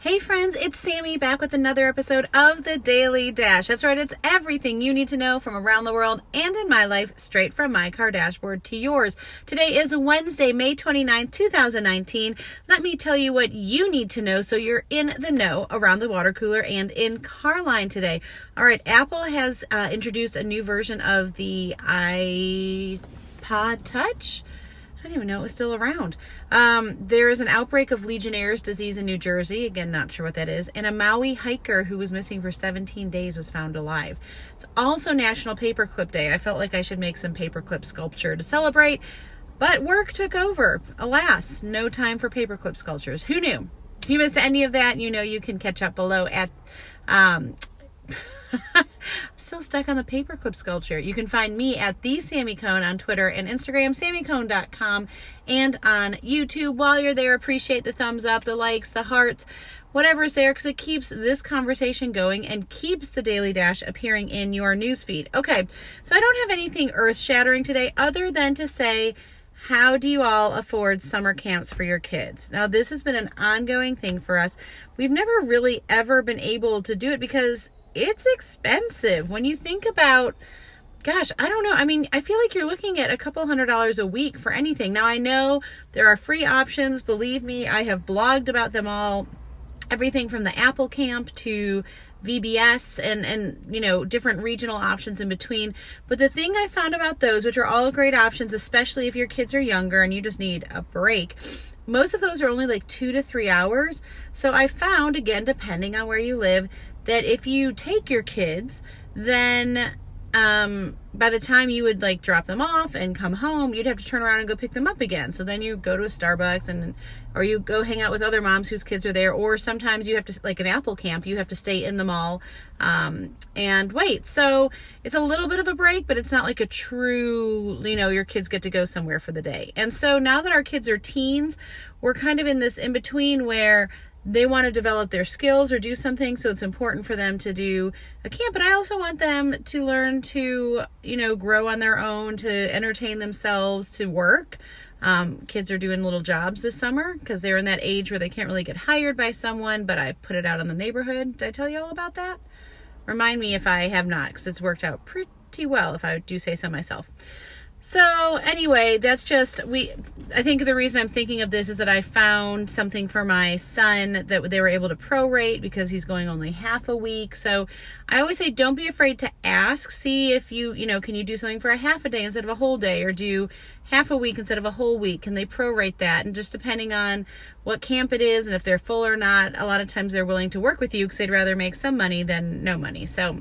Hey friends, it's Sammy back with another episode of the Daily Dash. That's right, it's everything you need to know from around the world and in my life, straight from my car dashboard to yours. Today is Wednesday, May 29th, 2019. Let me tell you what you need to know so you're in the know around the water cooler and in Carline today. All right, Apple has introduced a new version of the iPod Touch. I didn't even know it was still around. There is an outbreak of Legionnaire's disease in New Jersey. Again, not sure what that is. And a Maui hiker who was missing for 17 days was found alive. It's also National Paperclip Day. I felt like I should make some paperclip sculpture to celebrate, but work took over. Alas, no time for paperclip sculptures. Who knew? If you missed any of that, you know you can catch up below at... I'm still stuck on the paperclip sculpture. You can find me at the Sammy Cone on Twitter and Instagram, sammycone.com, and on YouTube. While you're there, appreciate the thumbs up, the likes, the hearts, whatever's there, because it keeps this conversation going and keeps the Daily Dash appearing in your newsfeed. Okay, so I don't have anything earth-shattering today other than to say, how do you all afford summer camps for your kids? Now, this has been an ongoing thing for us. We've never really ever been able to do it because it's expensive. When you think about, gosh, I don't know. I mean, I feel like you're looking at a couple $100s a week for anything. Now, I know there are free options. Believe me, I have blogged about them all. Everything from the Apple Camp to VBS and you know, different regional options in between. But the thing I found about those, which are all great options, especially if your kids are younger and you just need a break, most of those are only like 2 to 3 hours. So I found, again, depending on where you live, that if you take your kids, then by the time you would like drop them off and come home, you'd have to turn around and go pick them up again. So then you go to a Starbucks or you go hang out with other moms whose kids are there, or sometimes you have to, like an Apple Camp, you have to stay in the mall and wait. So it's a little bit of a break, but it's not like a true, you know, your kids get to go somewhere for the day. And so now that our kids are teens, we're kind of in this in between where they want to develop their skills or do something, so it's important for them to do a camp. But I also want them to learn to, you know, grow on their own, to entertain themselves, to work. Kids are doing little jobs this summer because they're in that age where they can't really get hired by someone, but I put it out in the neighborhood. Did I tell you all about that? Remind me if I have not, because it's worked out pretty well, if I do say so myself. So anyway, that's just, I think the reason I'm thinking of this is that I found something for my son that they were able to prorate because he's going only half a week. So I always say, don't be afraid to ask. See if you know, can you do something for a half a day instead of a whole day, or do half a week instead of a whole week? Can they prorate that? And just depending on what camp it is and if they're full or not, a lot of times they're willing to work with you because they'd rather make some money than no money. So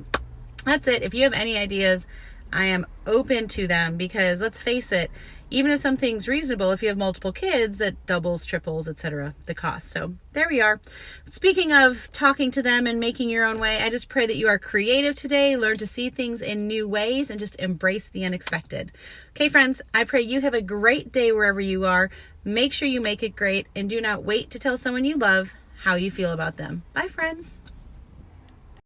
that's it. If you have any ideas, I am open to them, because let's face it, even if something's reasonable, if you have multiple kids, it doubles, triples, etc. the cost. So there we are. Speaking of talking to them and making your own way, I just pray that you are creative today, learn to see things in new ways, and just embrace the unexpected. Okay, friends, I pray you have a great day wherever you are. Make sure you make it great, and do not wait to tell someone you love how you feel about them. Bye, friends.